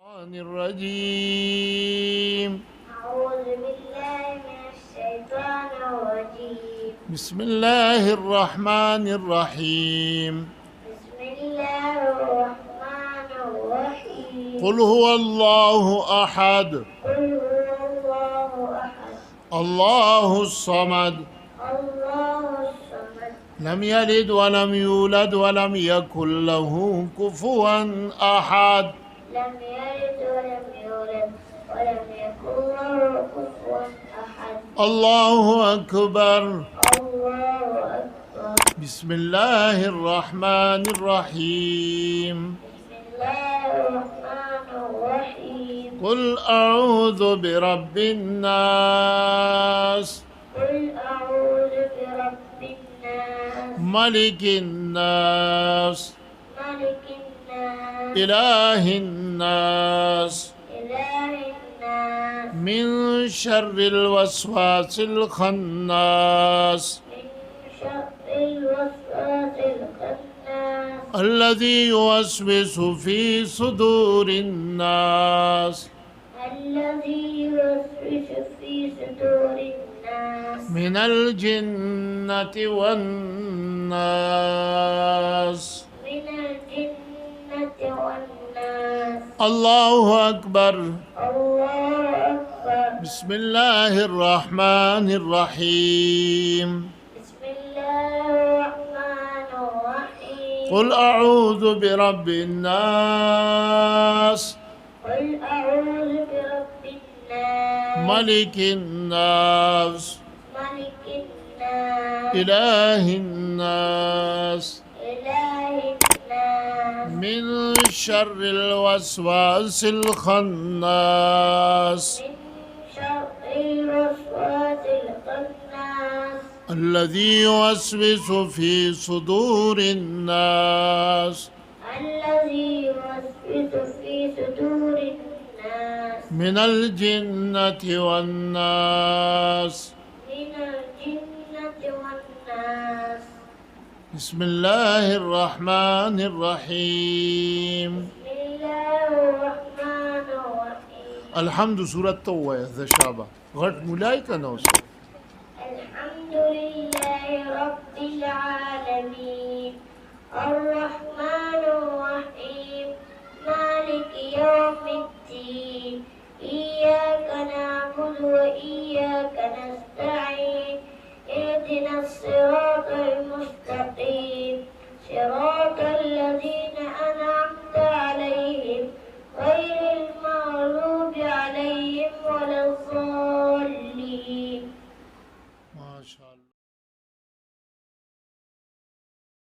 الشيطان الرجيم. أعوذ بالله من الشيطان الرجيم. بسم الله الرحمن الرحيم. بسم الله الرحمن الرحيم. قل هو الله أحد قل هو الله أحد الله الصمد الله الصمد لم يلد ولم يولد ولم يكن له كفوا أحد. لم يلد ولم يولد ولم يكن له كفوا أحد. الله أكبر. الله أكبر. بسم الله الرحمن الرحيم. بسم الله الرحمن الرحيم. قل أعوذ برب الناس قل أعوذ برب الناس ملك الناس ملك الناس إله الناس إله الناس من شر الوسواس الخناس من شر الوسواس الخناس الذي يوسوس في صدور الناس الذي يوسوس في صدور الناس من الجنة والناس. من الجنة والناس. الله أكبر. الله أكبر. بسم الله الرحمن الرحيم. بسم الله الرحمن الرحيم. قل أعوذ برب الناس قل أعوذ برب الناس ملك الناس ملك الناس إله الناس إله الناس من شر الوسواس الخناس من شر الوسواس الخناس الذي يوسوس في صدور الناس الذي يوسوس في صدور الناس من الجنة والناس. من الجنة والناس. بسم الله الرحمن الرحيم. بسم الله الرحمن الرحيم. الحمد سورة توه ذا شابه غٹ ملائی کا نوس. الحمد لله رب العالمين الرحمن الرحيم مالك يوم الدين إياك نعبد وإياك نستعين اهدنا الصراط المستقيم صراط الذين أنعمت عليهم غير المغضوب عليهم ولا الضالين. ما شاء الله.